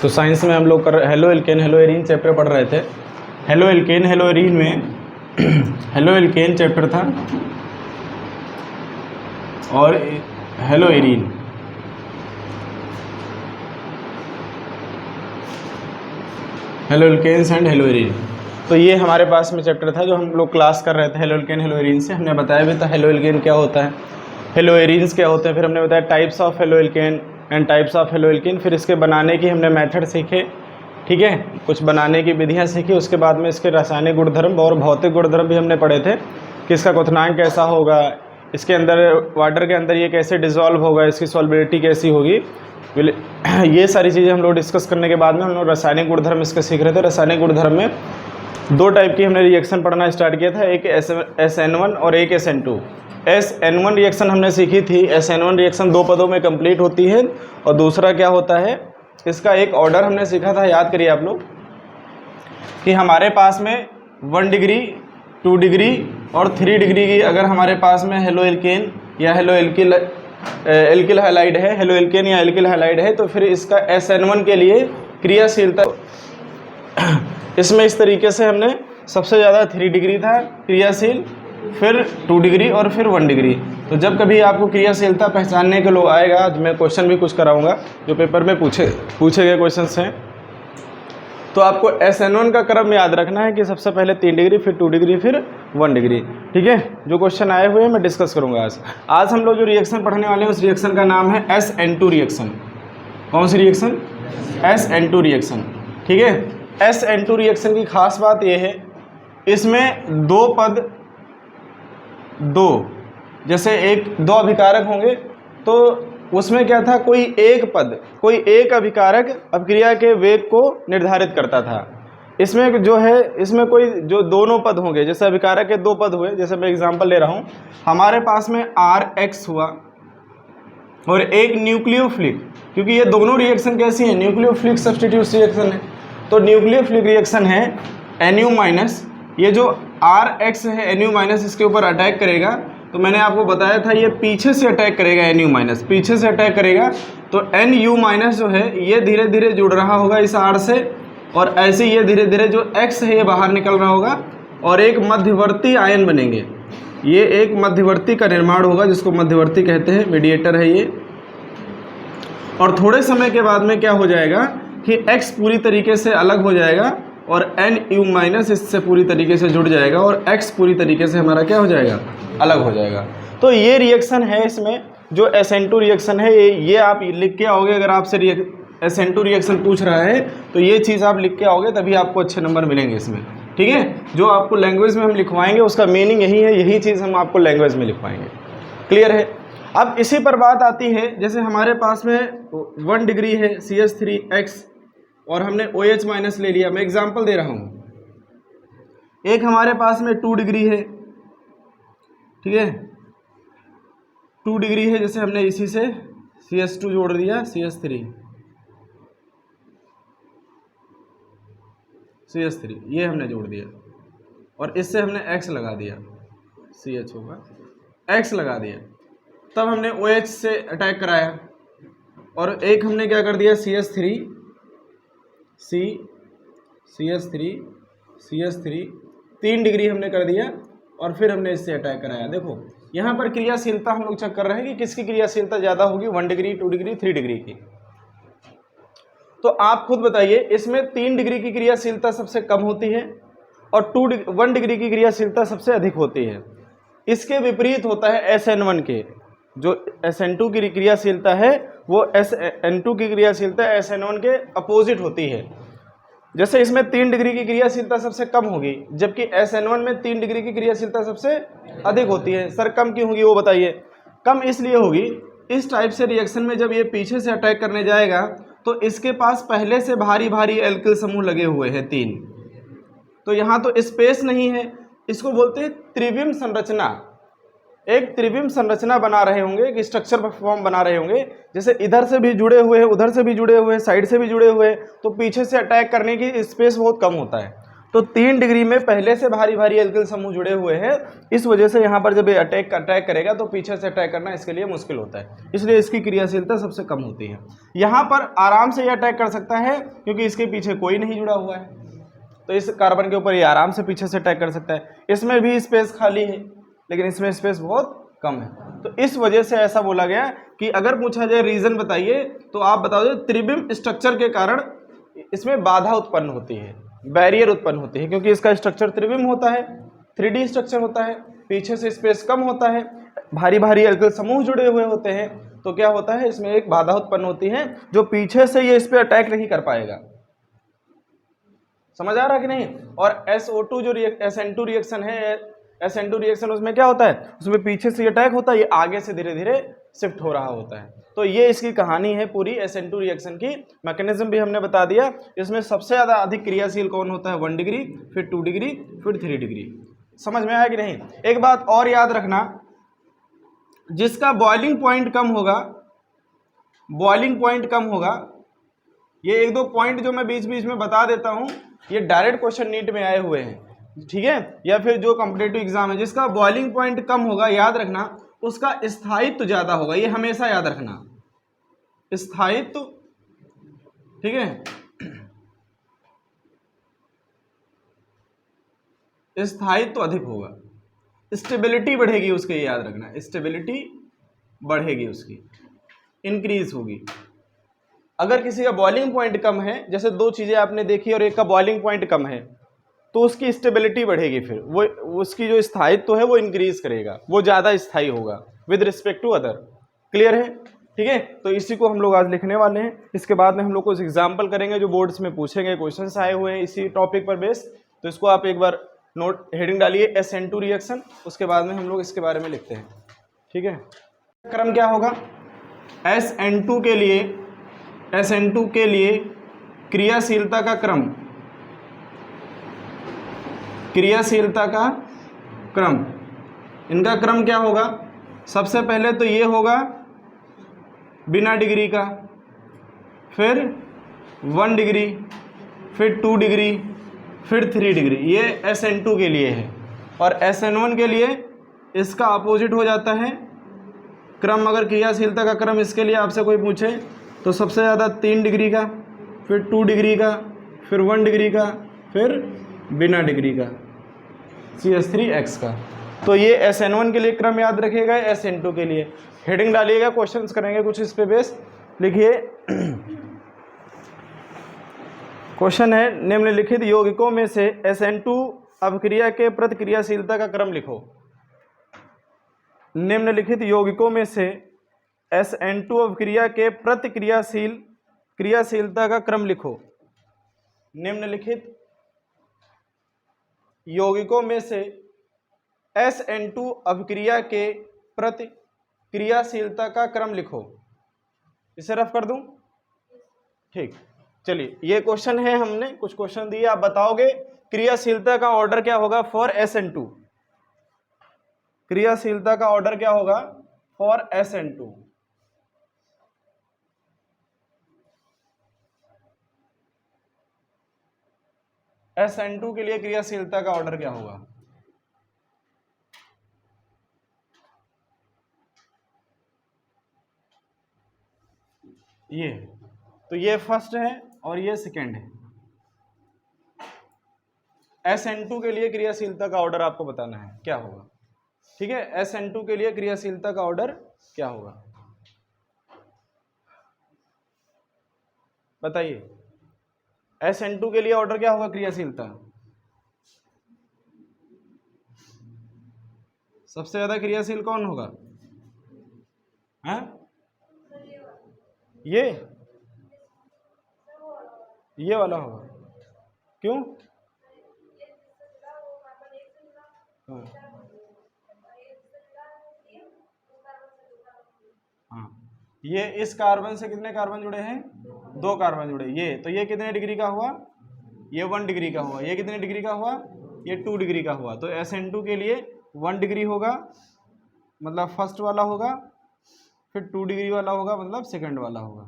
तो साइंस में हम लोग halo alkane halo arene chapter पढ़ रहे थे। हेलो एल्केन हेलो एरीन में हेलो एल्केन चैप्टर था और halo arene. Halo alkanes and halo arene, तो ये हमारे पास में चैप्टर था जो हम लोग क्लास कर रहे थे हेलो एल्केन हेलो एरीन से। हमने बताया भी था हेलो एल्केन क्या होता है, हेलो एरीन्स क्या होते हैं, फिर हमने बताया types of halo alkane and types of halo alkane, फिर इसके बनाने की हमने मेथड सीखे, ठीक है, कुछ बनाने की विधियाँ सीखी। उसके बाद में इसके रासायनिक गुणधर्म और भौतिक गुणधर्म भी हमने पढ़े थे कि इसका क्वथनांक कैसा होगा, इसके अंदर वाटर के अंदर ये कैसे डिज़ोल्व होगा, इसकी सॉल्बिलिटी कैसी होगी, ये सारी चीज़ें हम लोग डिस्कस करने के बाद में हम लोग रासायनिक गुणधर्म इसके सीख रहे थे। रासायनिक गुणधर्म में दो टाइप की हमने रिएक्शन पढ़ना स्टार्ट किया था, एक SN1 और एक SN2। SN1 रिएक्शन हमने सीखी थी, SN1 रिएक्शन दो पदों में कंप्लीट होती है और दूसरा क्या होता है, इसका एक ऑर्डर हमने सीखा था, याद करिए आप लोग कि हमारे पास में 1 डिग्री 2 डिग्री और 3 डिग्री की अगर हमारे पास में हेलो एल्केन या हेलो एल्किल हैलाइड है, हेलो एल्केन या एल्किल हैलाइड है, तो फिर इसका SN1 के लिए क्रियाशीलता इसमें इस तरीके से हमने सबसे ज़्यादा 3 डिग्री था क्रियाशील, फिर 2 डिग्री और फिर 1 डिग्री। तो जब कभी आपको क्रियाशीलता पहचानने के लिए आएगा, आज मैं क्वेश्चन भी कुछ कराऊंगा जो पेपर में पूछे गए क्वेश्चंस हैं, तो आपको SN1 का क्रम याद रखना है कि सबसे पहले 3 डिग्री, फिर 2 डिग्री, फिर 1 डिग्री, ठीक है। जो क्वेश्चन आए हुए हैं मैं डिस्कस करूंगा आज हम लोग जो रिएक्शन पढ़ने वाले हैं उस रिएक्शन का नाम है SN2 रिएक्शन। कौन सी रिएक्शन? SN2 रिएक्शन, ठीक है। SN2 रिएक्शन की खास बात यह है, इसमें दो जैसे दो अभिकारक होंगे तो उसमें क्या था, कोई एक अभिकारक अभिक्रिया के वेग को निर्धारित करता था। इसमें जो है, इसमें कोई जो दोनों पद होंगे, जैसे अभिकारक के 2 पद हुए, जैसे मैं एग्जांपल ले रहा हूँ, हमारे पास में RX हुआ और एक न्यूक्लियोफिलिक, क्योंकि ये दोनों रिएक्शन कैसी हैं, न्यूक्लियोफिलिक सब्स्टिट्यूट रिएक्शन है, तो न्यूक्लियोफिलिक रिएक्शन है Nu-, ये जो RX है Nu-, इसके ऊपर अटैक करेगा, तो मैंने आपको बताया था ये पीछे से अटैक करेगा, Nu-, पीछे से अटैक करेगा, तो Nu- जो है ये धीरे धीरे जुड़ रहा होगा इस R से, और ऐसे ये धीरे धीरे जो X है ये बाहर निकल रहा होगा और एक मध्यवर्ती आयन बनेंगे। ये एक मध्यवर्ती का निर्माण होगा जिसको मध्यवर्ती कहते हैं, मीडिएटर है ये। और थोड़े समय के बाद में क्या हो जाएगा कि X पूरी तरीके से अलग हो जाएगा और Nu- इससे पूरी तरीके से जुड़ जाएगा और X पूरी तरीके से हमारा क्या हो जाएगा, अलग हो जाएगा। तो ये रिएक्शन है, इसमें जो SN2 रिएक्शन है ये आप लिख के आओगे। अगर आपसे SN2 रिएक्शन पूछ रहा है तो ये चीज़ आप लिख के आओगे, तभी आपको अच्छे नंबर मिलेंगे इसमें, ठीक है। जो आपको लैंग्वेज में हम लिखवाएंगे उसका मीनिंग यही है, यही चीज़ हम आपको लैंग्वेज में लिखवाएंगे, क्लियर है। अब इसी पर बात आती है, जैसे हमारे पास में 1 डिग्री है CH3X और हमने OH- ले लिया। मैं एग्जांपल दे रहा हूँ, एक हमारे पास में 2 डिग्री है, ठीक है, 2 डिग्री है, जैसे हमने इसी से CH2 जोड़ दिया, CH3 ये हमने जोड़ दिया और इससे हमने X लगा दिया, CH होगा, X लगा दिया, तब हमने OH से अटैक कराया और एक हमने क्या कर दिया, CH3 3 डिग्री हमने कर दिया और फिर हमने इससे अटैक कराया। देखो यहाँ पर क्रियाशीलता हम लोग चेक कर रहे हैं कि किसकी क्रियाशीलता ज़्यादा होगी, 1 डिग्री 2 डिग्री 3 डिग्री की। तो आप खुद बताइए, इसमें 3 डिग्री की क्रियाशीलता सबसे कम होती है और 1 डिग्री की क्रियाशीलता सबसे अधिक होती है। इसके विपरीत होता है SN1 के, जो SN2 की क्रियाशीलता है वो SN2 की क्रियाशीलता SN1 के अपोजिट होती है। जैसे इसमें 3 डिग्री की क्रियाशीलता सबसे कम होगी, जबकि SN1 में 3 डिग्री की क्रियाशीलता सबसे अधिक होती है। सर कम क्यों होगी वो बताइए। कम इसलिए होगी, इस टाइप से रिएक्शन में जब ये पीछे से अटैक करने जाएगा तो इसके पास पहले से भारी भारी एल्किल समूह लगे हुए हैं 3, तो यहाँ तो स्पेस नहीं है, इसको बोलते हैं त्रिविम संरचना। एक त्रिविम संरचना बना रहे होंगे, एक स्ट्रक्चर फॉर्म बना रहे होंगे, जैसे इधर से भी जुड़े हुए हैं, उधर से भी जुड़े हुए हैं, साइड से भी जुड़े हुए हैं, तो पीछे से अटैक करने की स्पेस बहुत कम होता है। तो 3 डिग्री में पहले से भारी भारी एल्किल समूह जुड़े हुए हैं, इस वजह से यहाँ पर जब ये अटैक करेगा तो पीछे से अटैक करना इसके लिए मुश्किल होता है, इसलिए इसकी क्रियाशीलता सबसे कम होती है। यहाँ पर आराम से ये अटैक कर सकता है क्योंकि इसके पीछे कोई नहीं जुड़ा हुआ है, तो इस कार्बन के ऊपर ये आराम से पीछे से अटैक कर सकता है। इसमें भी स्पेस खाली है, लेकिन इसमें स्पेस बहुत कम है, तो इस वजह से ऐसा बोला गया कि अगर पूछा जाए रीजन बताइए तो आप बताओ त्रिविम स्ट्रक्चर के कारण इसमें बाधा उत्पन्न होती है, बैरियर उत्पन्न होती है, क्योंकि इसका स्ट्रक्चर त्रिविम होता है, 3D स्ट्रक्चर होता है, पीछे से स्पेस कम होता है, भारी भारी एल्किल समूह जुड़े हुए होते हैं, तो क्या होता है इसमें एक बाधा उत्पन्न होती है जो पीछे से ये इस पर अटैक नहीं कर पाएगा। समझ आ रहा कि नहीं? और SO2 जो SN2 रिएक्शन है, SN2 रिएक्शन उसमें क्या होता है, उसमें पीछे से अटैक होता है, ये आगे से धीरे धीरे शिफ्ट हो रहा होता है। तो ये इसकी कहानी है पूरी SN2 रिएक्शन की। मैकेनिज्म भी हमने बता दिया। इसमें सबसे ज़्यादा अधिक क्रियाशील कौन होता है, 1 डिग्री, फिर 2 डिग्री, फिर 3 डिग्री। समझ में आया कि नहीं? एक बात और याद रखना, जिसका बॉइलिंग पॉइंट कम होगा, बॉइलिंग पॉइंट कम होगा, ये 1-2 पॉइंट जो मैं बीच बीच में बता देता हूँ, ये डायरेक्ट क्वेश्चन नीट में आए हुए हैं, ठीक है, या फिर जो कॉम्पिटिटिव एग्जाम है, जिसका बॉइलिंग पॉइंट कम होगा, याद रखना उसका स्थायित्व ज्यादा होगा, ये हमेशा याद रखना, स्थायित्व, ठीक है, स्थायित्व अधिक होगा, स्टेबिलिटी बढ़ेगी उसकी, याद रखना स्टेबिलिटी बढ़ेगी उसकी, इंक्रीज होगी। अगर किसी का बॉइलिंग पॉइंट कम है, जैसे 2 चीजें आपने देखी और एक का बॉइलिंग पॉइंट कम है, तो उसकी स्टेबिलिटी बढ़ेगी, फिर वो उसकी जो स्थायित्व है वो इंक्रीज करेगा, वो ज़्यादा स्थायी होगा with respect to other. Clear है? ठीक है, तो इसी को हम लोग आज लिखने वाले हैं। इसके बाद में हम लोग कुछ एग्जाम्पल करेंगे जो बोर्ड्स में पूछेंगे, क्वेश्चंस आए हुए हैं इसी टॉपिक पर बेस, तो इसको आप एक बार नोट हेडिंग डालिए SN2 रिएक्शन, उसके बाद में हम लोग इसके बारे में लिखते हैं। ठीक है, क्रम क्या होगा, SN2 के लिए क्रियाशीलता का क्रम, क्रियाशीलता का क्रम, इनका क्रम क्या होगा, सबसे पहले तो ये होगा बिना डिग्री का, फिर 1 डिग्री, फिर 2 डिग्री, फिर 3 डिग्री, ये SN2 के लिए है। और SN1 के लिए इसका अपोजिट हो जाता है क्रम। अगर क्रियाशीलता का क्रम इसके लिए आपसे कोई पूछे तो सबसे ज़्यादा 3 डिग्री का, फिर 2 डिग्री का, फिर 1 डिग्री का, फिर बिना डिग्री का CH3X का। तो ये SN1 के लिए क्रम याद रखिएगा, SN2 के लिए हेडिंग डालिएगा, क्वेश्चंस करेंगे कुछ इस पे बेस। लिखिए, क्वेश्चन है निम्नलिखित यौगिकों में से SN2 अभिक्रिया के प्रतिक्रियाशीलता का क्रम लिखो। निम्नलिखित यौगिकों में से SN2 अभिक्रिया के क्रियाशीलता का क्रम लिखो। निम्नलिखित यौगिकों में से SN2 अभिक्रिया के प्रतिक्रियाशीलता का क्रम लिखो। इसे रफ कर दूं? ठीक, चलिए ये क्वेश्चन है, हमने कुछ क्वेश्चन दिए, आप बताओगे क्रियाशीलता का ऑर्डर क्या होगा फॉर SN2। क्रियाशीलता का ऑर्डर क्या होगा फॉर SN2। SN2 के लिए क्रियाशीलता का ऑर्डर क्या होगा? ये तो ये फर्स्ट है और ये सेकंड है। SN2 के लिए क्रियाशीलता का ऑर्डर आपको बताना है क्या होगा। ठीक है, SN2 के लिए क्रियाशीलता का ऑर्डर क्या होगा बताइए। SN2 के लिए ऑर्डर क्या होगा क्रियाशीलता? सबसे ज्यादा क्रियाशील कौन होगा? हैं? ये वाला होगा। क्यों? हाँ हाँ, ये इस कार्बन से कितने कार्बन जुड़े हैं? 2 कार्बन जुड़े। ये तो ये कितने डिग्री का हुआ? ये 1 डिग्री का हुआ। ये कितने डिग्री का हुआ? ये 2 डिग्री का हुआ। तो SN2 के लिए 1 डिग्री होगा, मतलब फर्स्ट वाला होगा, फिर 2 डिग्री वाला होगा, मतलब सेकंड वाला होगा।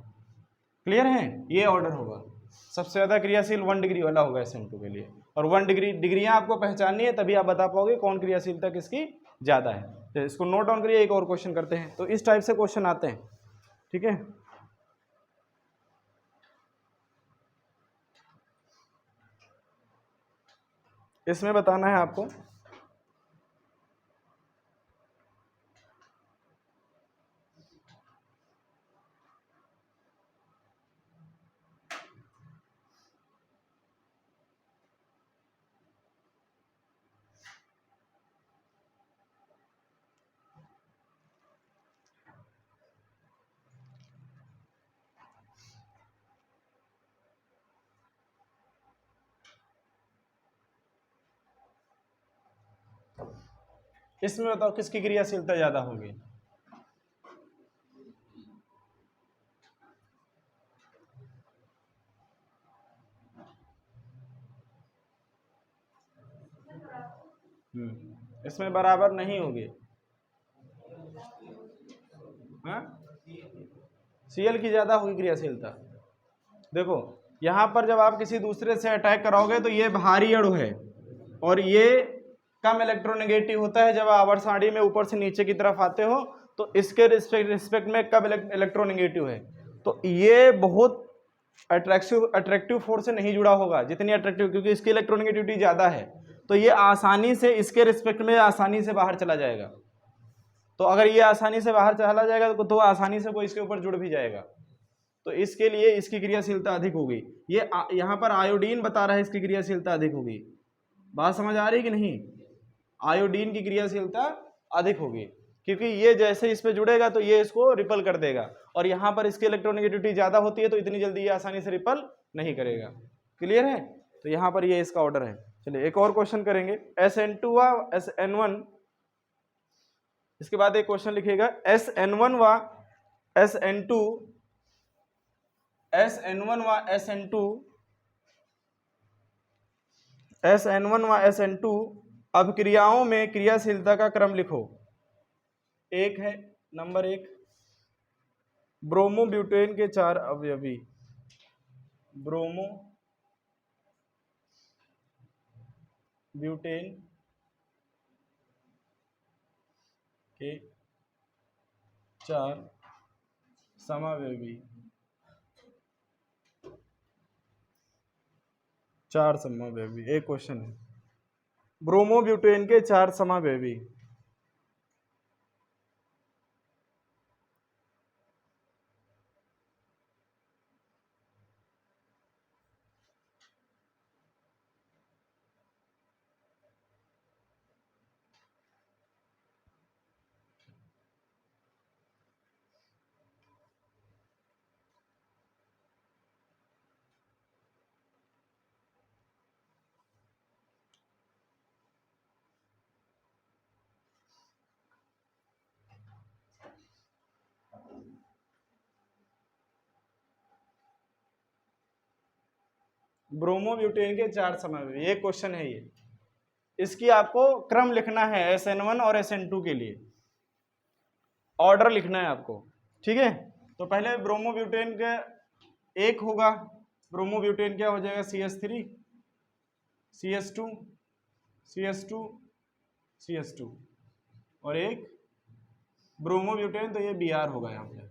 क्लियर है? ये ऑर्डर होगा। सबसे ज़्यादा क्रियाशील 1 डिग्री वाला होगा SN2 के लिए। और 1 डिग्रियाँ आपको पहचाननी है, तभी आप बता पाओगे कौन क्रियाशीलता किसकी ज़्यादा है। तो इसको नोट डाउन करिए, एक और क्वेश्चन करते हैं। तो इस टाइप से क्वेश्चन आते हैं, ठीक है। इसमें बताना है आपको इसमें बताओ किसकी क्रियाशीलता ज़्यादा होगी। इसमें बराबर नहीं होगी। हाँ, Cl की ज़्यादा होगी क्रियाशीलता। देखो यहाँ पर जब आप किसी दूसरे से अटैक कराओगे तो ये भारी अणु है और ये कम इलेक्ट्रोनेगेटिव होता है। जब आवर्त सारणी में ऊपर से नीचे की तरफ आते हो तो इसके रिस्पेक्ट में कम इलेक्ट्रोनेगेटिव है। तो ये बहुत अट्रैक्टिव फोर्स से नहीं जुड़ा होगा जितनी अट्रैक्टिव, क्योंकि इसकी इलेक्ट्रोनेगेटिविटी ज़्यादा है। तो ये आसानी से इसके रिस्पेक्ट में आसानी से बाहर चला जाएगा। तो अगर ये आसानी से बाहर चला जाएगा तो आसानी से कोई इसके ऊपर जुड़ भी जाएगा। तो इसके लिए इसकी क्रियाशीलता अधिक होगी। ये यहाँ पर आयोडीन बता रहा है इसकी क्रियाशीलता अधिक होगी। बात समझ आ रही कि नहीं? आयोडीन की क्रियाशीलता अधिक होगी क्योंकि ये जैसे इस पे जुड़ेगा तो ये इसको रिपल कर देगा, और यहाँ पर इसकी इलेक्ट्रोनेगेटिविटी ज़्यादा होती है तो इतनी जल्दी ये आसानी से रिपल नहीं करेगा। क्लियर है? तो यहाँ पर ये इसका ऑर्डर है। चलिए एक और क्वेश्चन करेंगे। SN2 व SN1, इसके बाद एक क्वेश्चन लिखिएगा SN1 व SN2 अभिक्रियाओं में क्रियाशीलता का क्रम लिखो। एक है नंबर 1, ब्रोमोब्यूटेन के 4 अवयवी। ब्रोमोब्यूटेन के 4 समावयवी। 4 समावयवी। एक क्वेश्चन है, ब्रोमोब्यूटेन के 4 समावयवी। ब्रोमोब्यूटेन के 4 समावयवी, ये क्वेश्चन है। ये इसकी आपको क्रम लिखना है SN1 और SN2 के लिए, ऑर्डर लिखना है आपको, ठीक है। तो पहले ब्रोमोब्यूटेन का एक होगा, ब्रोमोब्यूटेन क्या हो जाएगा CH3 CH2 CH2 CH2 और एक ब्रोमोब्यूटेन, तो ये Br होगा यहाँ पे।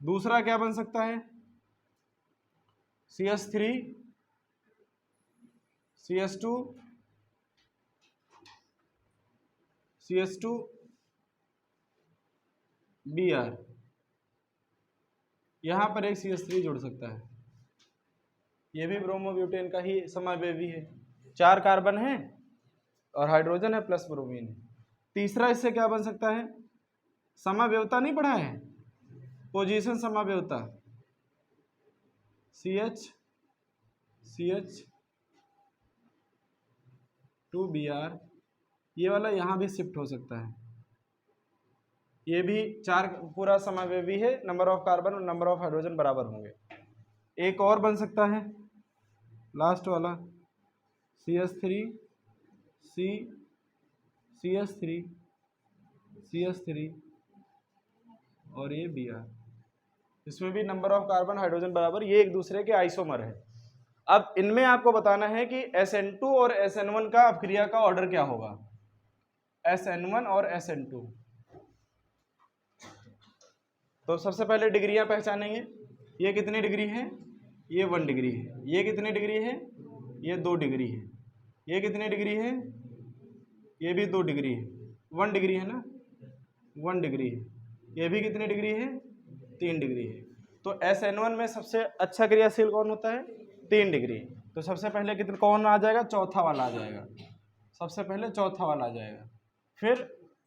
दूसरा क्या बन सकता है CH3 CH2 CH2 Br, यहाँ पर एक CH3 जुड़ सकता है, ये भी ब्रोमोब्यूटेन का ही समावयवी है। 4 कार्बन है और हाइड्रोजन है प्लस ब्रोमीन है। तीसरा इससे क्या बन सकता है, समावयवता नहीं पढ़ा है, पोजीशन समावयवता, CH2Br, ये वाला यहाँ भी शिफ्ट हो सकता है। ये भी 4 पूरा समावयवी है, नंबर ऑफ कार्बन और नंबर ऑफ हाइड्रोजन बराबर होंगे। एक और बन सकता है लास्ट वाला CH3 CH3 और ये Br, इसमें भी नंबर ऑफ कार्बन हाइड्रोजन बराबर, ये एक दूसरे के आइसोमर है। अब इनमें आपको बताना है कि SN2 और SN1 का अपक्रिया का ऑर्डर क्या होगा, SN1 और SN2। तो सबसे पहले डिग्रियां पहचानेंगे, ये कितनी डिग्री है, ये 1 डिग्री है, ये कितनी डिग्री है, ये 2 डिग्री है, ये कितनी डिग्री है, ये भी 2 डिग्री है, 1 डिग्री है ना, 1 डिग्री है, ये भी कितनी डिग्री है, 3 डिग्री है। तो SN1 में सबसे अच्छा क्रियाशील कौन होता है, 3 डिग्री। तो सबसे पहले कितने कौन आ जाएगा, चौथा वाला आ जाएगा, सबसे पहले चौथा वाला आ जाएगा।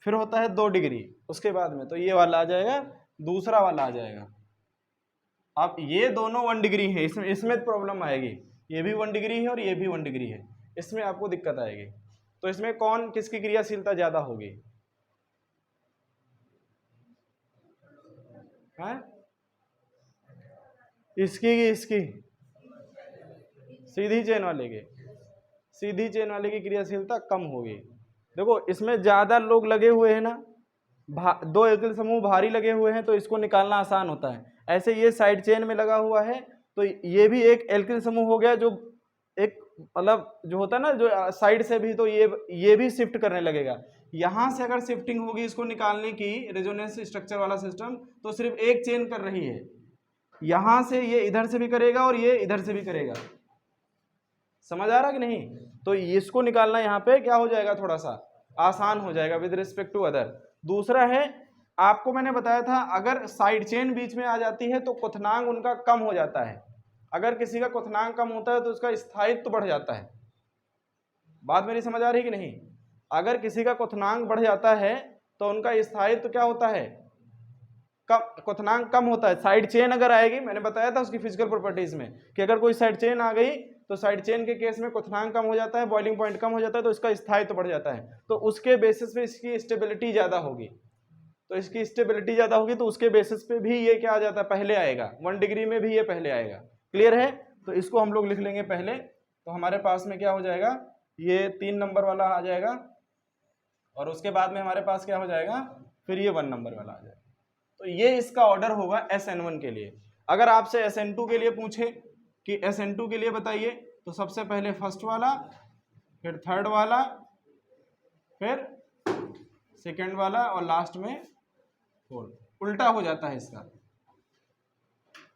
फिर होता है 2 डिग्री, उसके बाद में तो ये वाला आ जाएगा, दूसरा वाला आ जाएगा। अब ये दोनों 1 डिग्री है, इसमें प्रॉब्लम आएगी, ये भी 1 डिग्री है और ये भी 1 डिग्री है, इसमें आपको दिक्कत आएगी। तो इसमें कौन किसकी क्रियाशीलता ज्यादा होगी, है इसकी कि इसकी, सीधी चेन वाले की, सीधी चेन वाले की क्रियाशीलता कम होगी। देखो इसमें ज्यादा लोग लगे हुए हैं ना, 2 एल्किल समूह भारी लगे हुए हैं, तो इसको निकालना आसान होता है। ऐसे ये साइड चेन में लगा हुआ है, तो ये भी एक एल्किल समूह हो गया, जो एक मतलब जो होता है ना, जो साइड से भी, तो ये भी शिफ्ट करने लगेगा। यहां से अगर शिफ्टिंग होगी इसको निकालने की, रेजोनेंस स्ट्रक्चर वाला सिस्टम, तो सिर्फ एक चेन कर रही है, यहां से ये इधर से भी करेगा और ये इधर से भी करेगा। समझ आ रहा कि नहीं? तो इसको निकालना यहाँ पे क्या हो जाएगा, थोड़ा सा आसान हो जाएगा विद रिस्पेक्ट टू अदर। दूसरा है, आपको मैंने बताया था अगर साइड चेन बीच में आ जाती है तो क्वथनांक उनका कम हो जाता है। अगर किसी का क्वथनांक कम होता है तो उसका स्थायित्व बढ़ जाता है। बात मेरी समझ आ रही कि नहीं? अगर किसी का क्वथनांक बढ़ जाता है तो उनका स्थायित्व क्या होता है, कम, क्वथनांक कम होता है। साइड चेन अगर आएगी, मैंने बताया था उसकी फिजिकल प्रॉपर्टीज में कि अगर कोई साइड चेन आ गई तो साइड चेन के केस में क्वथनांक कम हो जाता है, बॉइलिंग पॉइंट कम हो जाता है, तो इसका स्थायित्व बढ़ जाता है। तो उसके बेसिस पे इसकी स्टेबिलिटी ज्यादा होगी, तो इसकी स्टेबिलिटी ज्यादा होगी, तो उसके बेसिस पे भी ये क्या आ जाता है, पहले आएगा। 1 डिग्री में भी ये पहले आएगा। क्लियर है? तो इसको हम लोग लिख लेंगे पहले। तो हमारे पास में क्या हो जाएगा, ये 3 नंबर वाला आ जाएगा, और उसके बाद में हमारे पास क्या हो जाएगा, फिर ये 1 नंबर वाला आ जाएगा। तो ये इसका ऑर्डर होगा SN1 के लिए। अगर आपसे SN2 के लिए पूछे कि SN2 के लिए बताइए, तो सबसे पहले फर्स्ट वाला, फिर थर्ड वाला, फिर सेकेंड वाला, और लास्ट में फोर्थ। उल्टा हो जाता है इसका।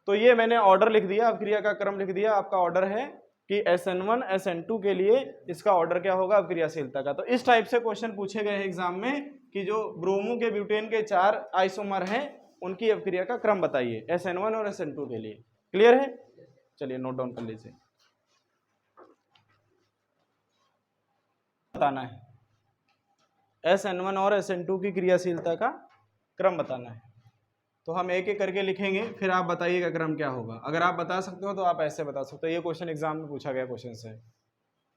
तो ये मैंने ऑर्डर लिख दिया, अभिक्रिया का क्रम लिख दिया। आपका ऑर्डर है कि SN1 SN2 के लिए इसका ऑर्डर क्या होगा अभिक्रियाशीलता का। तो इस टाइप से क्वेश्चन पूछे गए एग्जाम में कि जो ब्रोमो के ब्यूटेन के 4 आइसोमर हैं उनकी अभिक्रिया का क्रम बताइए SN1 और SN2 के लिए। क्लियर है? चलिए नोट डाउन कर लीजिए। बताना है SN1 और SN2 की क्रियाशीलता का क्रम बताना है। तो हम एक एक करके लिखेंगे, फिर आप बताइएगा क्रम क्या होगा। अगर आप बता सकते हो तो आप ऐसे बता सकते हो। ये क्वेश्चन एग्जाम में पूछा गया क्वेश्चन से,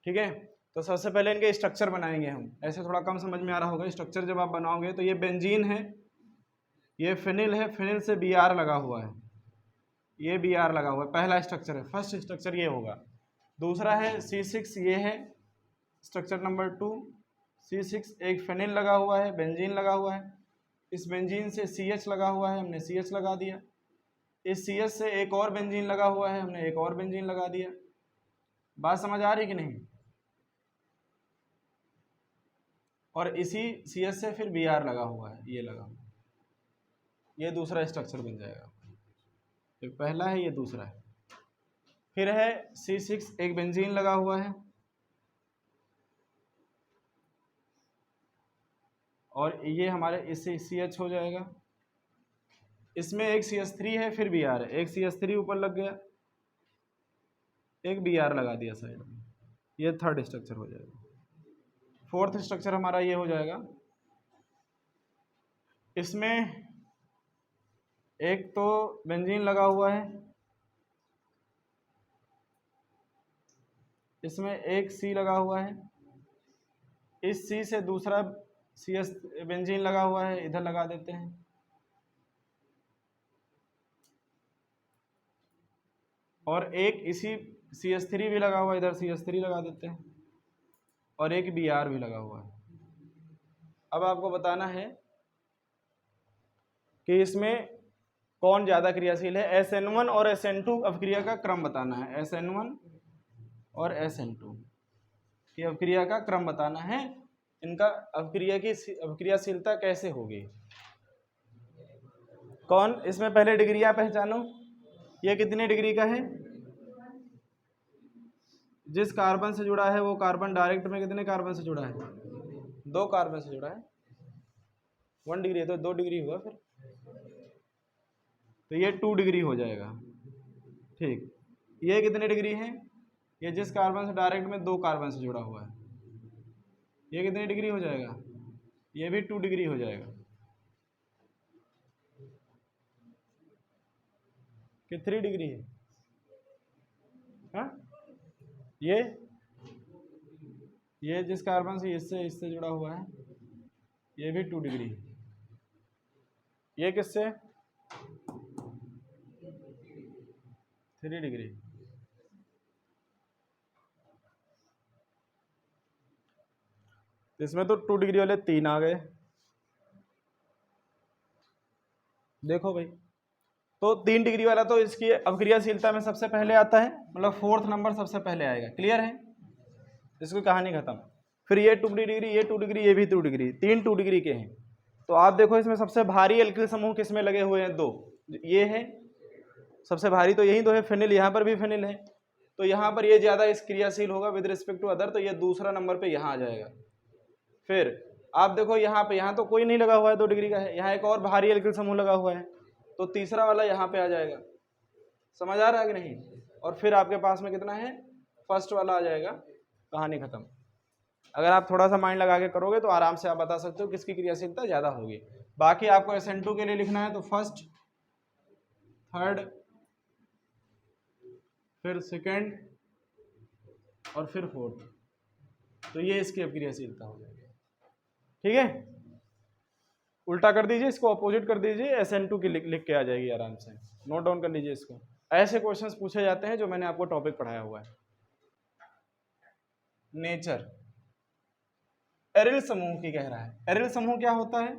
ठीक है। तो सबसे पहले इनके स्ट्रक्चर बनाएंगे हम, ऐसे थोड़ा कम समझ में आ रहा होगा। स्ट्रक्चर जब आप बनाओगे तो ये बेंजीन है, ये फिनिल है, फिनिल से Br लगा हुआ है, ये Br लगा हुआ है, पहला स्ट्रक्चर है, फर्स्ट स्ट्रक्चर ये होगा। दूसरा है C6, ये है स्ट्रक्चर नंबर 2। C6 एक फिनिल लगा हुआ है, बेंजीन लगा हुआ है, इस बेंजीन से CH लगा हुआ है, हमने CH लगा दिया। इस CH से एक और बेंजीन लगा हुआ है, हमने एक और बेंजीन लगा दिया। बात समझ आ रही कि नहीं? और इसी CH से फिर Br लगा हुआ है, ये लगा हुआ, ये दूसरा स्ट्रक्चर बन जाएगा। एक पहला है, ये दूसरा है। फिर है C6 एक बेंजीन लगा हुआ है, और ये हमारे इससे CH हो जाएगा। इसमें एक CH3 है, फिर Br है, एक CH3 ऊपर लग गया, एक Br लगा दिया साइड में, ये थर्ड स्ट्रक्चर हो जाएगा। फोर्थ स्ट्रक्चर हमारा ये हो जाएगा। इसमें एक तो बेंजीन लगा हुआ है, इसमें एक C लगा हुआ है, इस C से दूसरा CS बेंजीन लगा हुआ है, इधर लगा देते हैं। और एक इसी CH3 भी लगा हुआ है, इधर CH3 लगा देते हैं, और एक Br भी लगा हुआ है। अब आपको बताना है कि इसमें कौन ज़्यादा क्रियाशील है। SN1 और SN2 अभिक्रिया का क्रम बताना है। SN1 और SN2 की अभिक्रिया का क्रम बताना है, इनका अभिक्रियाशीलता कैसे होगी। कौन इसमें पहले डिग्री आप पहचानो, ये कितने डिग्री का है। जिस कार्बन से जुड़ा है वो कार्बन डायरेक्ट में कितने कार्बन से जुड़ा है, 2 कार्बन से जुड़ा है। 1 डिग्री है तो 2 डिग्री हुआ फिर, तो ये 2 डिग्री हो जाएगा। ठीक, ये कितने डिग्री है, ये जिस कार्बन से डायरेक्ट में 2 कार्बन से जुड़ा हुआ है, ये कितनी डिग्री हो जाएगा, ये भी 2 डिग्री हो जाएगा। कि 3 डिग्री है। हाँ, ये जिस कार्बन से इससे जुड़ा हुआ है, ये भी 2 डिग्री है। ये किससे 3 डिग्री। इसमें तो 2 डिग्री वाले 3 आ गए। देखो भाई, तो 3 डिग्री वाला तो इसकी अभिक्रियाशीलता में सबसे पहले आता है, मतलब 4th नंबर सबसे पहले आएगा। क्लियर है, इसकी कहानी खत्म। फिर ये 2 डिग्री, ये 2 डिग्री, ये भी 2 डिग्री, 3 2 डिग्री के हैं। तो आप देखो इसमें सबसे भारी एल्किल समूह किसमें लगे हुए हैं, 2, ये है सबसे भारी, तो यही 2 है। फिनिल, यहाँ पर भी फिनिल है, तो यहाँ पर ये ज़्यादा इस क्रियाशील होगा विद रिस्पेक्ट टू अदर, तो ये दूसरा नंबर पे यहाँ आ जाएगा। फिर आप देखो यहाँ पे, यहाँ तो कोई नहीं लगा हुआ है, 2 डिग्री का है, यहाँ एक और भारी एल्किल समूह लगा हुआ है, तो तीसरा वाला यहाँ पे आ जाएगा। समझ आ रहा है कि नहीं। और फिर आपके पास में कितना है, फर्स्ट वाला आ जाएगा, कहानी खत्म। अगर आप थोड़ा सा माइंड लगा के करोगे तो आराम से आप बता सकते हो किसकी क्रियाशीलता ज़्यादा होगी। बाकी आपको SN2 के लिए लिखना है तो फर्स्ट, थर्ड, फिर सेकंड और फिर फोर्थ, तो ये इसकी अभिक्रियाशीलता हो जाएगी। ठीक है, उल्टा कर दीजिए, इसको अपोजिट कर दीजिए, SN2 की लिख के आ जाएगी आराम से। नोट डाउन कर लीजिए इसको। ऐसे क्वेश्चंस पूछे जाते हैं जो मैंने आपको टॉपिक पढ़ाया हुआ है। नेचर एरिल समूह की कह रहा है। एरिल समूह क्या होता है,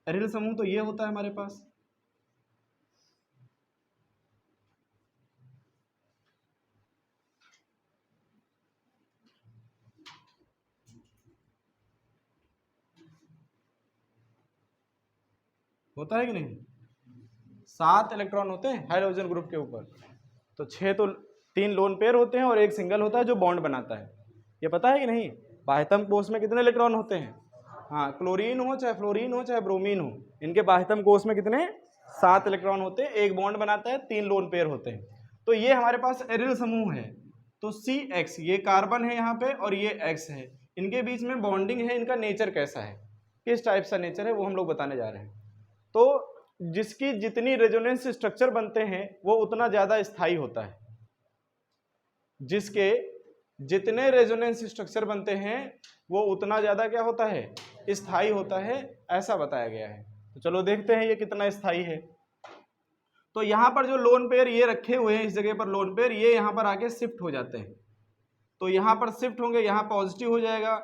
एरिल समूह तो ये होता है हमारे पास, होता है कि नहीं, 7 इलेक्ट्रॉन होते हैं हाइड्रोजन ग्रुप के ऊपर, तो 6 तो 3 लोन पेयर होते हैं और एक सिंगल होता है जो बॉन्ड बनाता है। ये पता है कि नहीं। बाह्यतम कोश में कितने इलेक्ट्रॉन होते हैं, हाँ, क्लोरीन हो चाहे फ्लोरीन हो चाहे ब्रोमीन हो, इनके बाह्यतम कोश में कितने 7 इलेक्ट्रॉन होते हैं, एक बॉन्ड बनाता है, 3 लोन पेयर होते हैं। तो ये हमारे पास एरिल समूह है। तो CX, ये कार्बन है यहाँ पे और ये X है, इनके बीच में बॉन्डिंग है, इनका नेचर कैसा है, किस टाइप का नेचर है, वो हम लोग बताने जा रहे हैं। तो जिसकी जितनी रेजोनेंस स्ट्रक्चर बनते हैं वो उतना ज़्यादा स्थायी होता है, जिसके जितने रेजोनेंस स्ट्रक्चर बनते हैं वो उतना ज़्यादा क्या होता है, स्थायी होता है, ऐसा बताया गया है। तो चलो देखते हैं ये कितना स्थायी है। तो यहाँ पर जो लोन पेयर ये रखे हुए हैं, इस जगह पर लोन पेयर, ये यहाँ पर आके शिफ्ट हो जाते हैं। तो यहाँ पर शिफ्ट होंगे, यहाँ पॉजिटिव हो जाएगा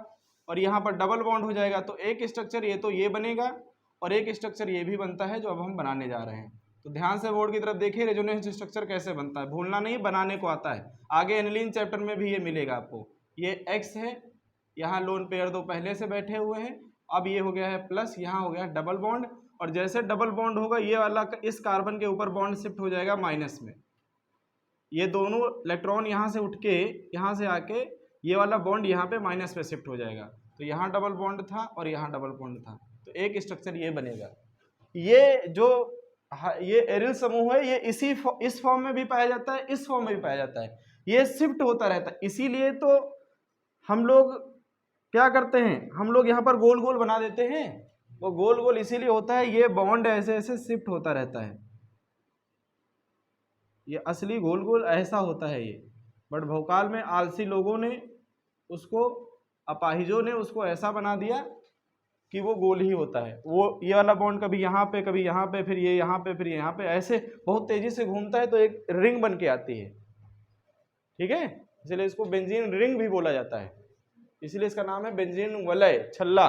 और यहाँ पर डबल बॉन्ड हो जाएगा। तो एक स्ट्रक्चर ये तो ये बनेगा और एक स्ट्रक्चर ये भी बनता है जो अब हम बनाने जा रहे हैं। तो ध्यान से बोर्ड की तरफ देखिए, रेजोनेंस स्ट्रक्चर कैसे बनता है, भूलना नहीं, बनाने को आता है। आगे एनिलीन चैप्टर में भी ये मिलेगा आपको। ये X है, यहाँ लोन पेयर 2 पहले से बैठे हुए हैं, अब ये हो गया है प्लस, यहाँ हो गया डबल बॉन्ड, और जैसे डबल बॉन्ड होगा ये वाला इस कार्बन के ऊपर बॉन्ड शिफ्ट हो जाएगा माइनस में। ये दोनों इलेक्ट्रॉन यहाँ से उठ के यहाँ से आके ये वाला बॉन्ड यहाँ पे माइनस पे शिफ्ट हो जाएगा। तो यहाँ डबल बॉन्ड था और यहाँ डबल बॉन्ड था, तो एक स्ट्रक्चर ये बनेगा। ये जो ये एरिल समूह है, ये इस फॉर्म में भी पाया जाता है, इस फॉर्म में भी पाया जाता है, ये शिफ्ट होता रहता है। इसीलिए तो हम लोग क्या करते हैं, हम लोग यहाँ पर गोल गोल बना देते हैं। वो गोल गोल इसीलिए होता है, ये बॉन्ड ऐसे ऐसे शिफ्ट होता रहता है। ये असली गोल गोल ऐसा होता है ये, बट भोकाल में आलसी लोगों ने उसको, अपाहिजों ने उसको ऐसा बना दिया कि वो गोल ही होता है। वो ये वाला बॉन्ड कभी यहाँ पे, कभी यहाँ पे, फिर ये यहाँ पे, फिर यहाँ पे, ऐसे बहुत तेजी से घूमता है तो एक रिंग बन के आती है। ठीक है, इसलिए इसको बेंजीन रिंग भी बोला जाता है, इसलिए इसका नाम है बेंजीन वलय, छल्ला।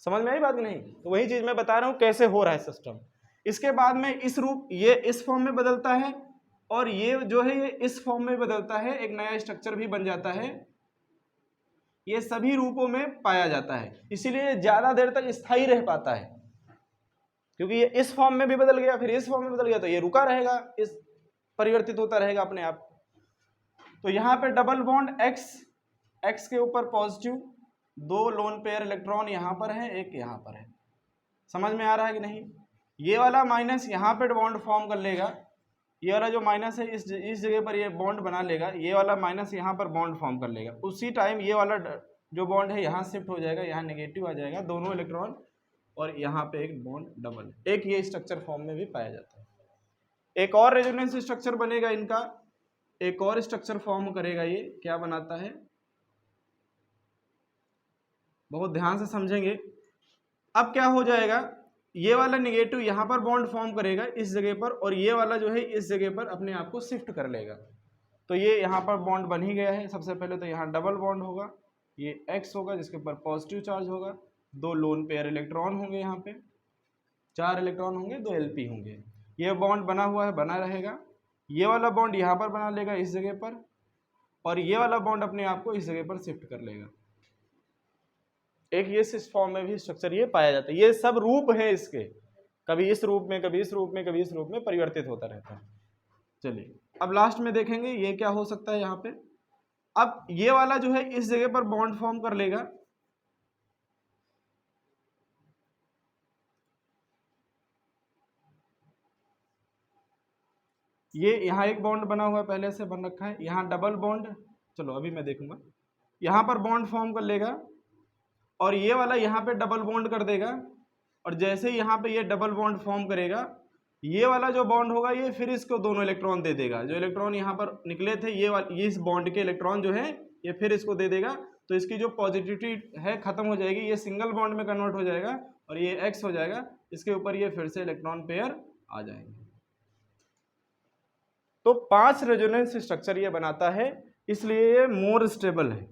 समझ में आई बात नहीं। तो वही चीज़ मैं बता रहा हूँ कैसे हो रहा है सिस्टम। इसके बाद में इस रूप, ये इस फॉर्म में बदलता है और ये जो है ये इस फॉर्म में बदलता है, एक नया स्ट्रक्चर भी बन जाता है। ये सभी रूपों में पाया जाता है, इसीलिए ज्यादा देर तक स्थायी रह पाता है, क्योंकि ये इस फॉर्म में भी बदल गया, फिर इस फॉर्म में बदल गया, तो ये रुका रहेगा, इस परिवर्तित होता रहेगा अपने आप। तो यहाँ पे डबल बॉन्ड एक्स के ऊपर पॉजिटिव, 2 लोन पेयर इलेक्ट्रॉन यहाँ पर है, एक यहाँ पर है। समझ में आ रहा है कि नहीं? ये वाला माइनस यहाँ पे बॉन्ड फॉर्म कर लेगा, ये वाला जो माइनस है इस जगह पर ये बॉन्ड बना लेगा, ये वाला माइनस यहाँ पर बॉन्ड फॉर्म कर लेगा। उसी टाइम ये वाला जो बॉन्ड है यहाँ शिफ्ट हो जाएगा, यहाँ नेगेटिव आ जाएगा, दोनों इलेक्ट्रॉन, और यहाँ पे एक बॉन्ड डबल, एक ये स्ट्रक्चर फॉर्म में भी पाया जाता है। एक और रेजोनेंस स्ट्रक्चर बनेगा इनका, एक और स्ट्रक्चर फॉर्म करेगा, ये क्या बनाता है बहुत ध्यान से समझेंगे। अब क्या हो जाएगा, ये वाला निगेटिव यहाँ पर बॉन्ड फॉर्म करेगा इस जगह पर, और ये वाला जो है इस जगह पर अपने आप को शिफ्ट कर लेगा। तो ये यहाँ पर बॉन्ड बन ही गया है। सबसे पहले तो यहाँ डबल बॉन्ड होगा, ये X होगा जिसके ऊपर पॉजिटिव चार्ज होगा, 2 लोन पेयर इलेक्ट्रॉन होंगे, यहाँ पे 4 इलेक्ट्रॉन होंगे, 2 LP होंगे। ये बॉन्ड बना हुआ है, बना रहेगा। ये वाला बॉन्ड यहाँ पर बना लेगा इस जगह पर, और ये वाला बॉन्ड अपने आप को इस जगह पर शिफ्ट कर लेगा। एक ये इस फॉर्म में भी स्ट्रक्चर ये पाया जाता है। ये सब रूप है इसके, कभी इस रूप में, कभी इस रूप में, कभी इस रूप में परिवर्तित होता रहता है। चलिए अब लास्ट में देखेंगे ये क्या हो सकता है यहाँ पे। अब ये वाला जो है इस जगह पर बॉन्ड फॉर्म कर लेगा, ये यहाँ एक बॉन्ड बना हुआ है, पहले से बन रखा है, यहाँ डबल बॉन्ड, चलो अभी मैं देखूंगा, यहाँ पर बॉन्ड फॉर्म कर लेगा, और ये वाला यहाँ पे डबल बॉन्ड कर देगा, और जैसे ही यहाँ पे ये डबल बॉन्ड फॉर्म करेगा, ये वाला जो बॉन्ड होगा ये फिर इसको दोनों इलेक्ट्रॉन दे देगा। जो इलेक्ट्रॉन यहाँ पर निकले थे ये इस बॉन्ड के इलेक्ट्रॉन जो है ये फिर इसको दे देगा, तो इसकी जो पॉजिटिविटी है खत्म हो जाएगी, ये सिंगल बॉन्ड में कन्वर्ट हो जाएगा और ये X हो जाएगा, इसके ऊपर ये फिर से इलेक्ट्रॉन पेयर आ जाएंगे। तो 5 रेजोनेंस स्ट्रक्चर ये बनाता है, इसलिए ये मोर स्टेबल है,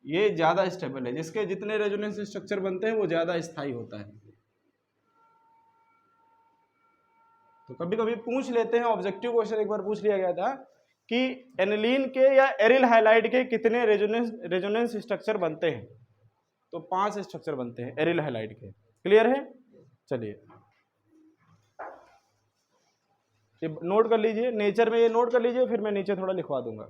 ये ज्यादा स्टेबल है। जिसके जितने रेजोनेंस स्ट्रक्चर बनते हैं वो ज्यादा स्थायी होता है। तो कभी कभी पूछ लेते हैं, ऑब्जेक्टिव क्वेश्चन एक बार पूछ लिया गया था कि एनिलीन के या एरिल हाइलाइड के कितने रेजोनेंस स्ट्रक्चर बनते हैं, तो 5 स्ट्रक्चर बनते हैं एरिल हाइलाइड के। क्लियर है? चलिए ये नोट कर लीजिए, नेचर में ये नोट कर लीजिए, फिर मैं नीचे थोड़ा लिखवा दूंगा।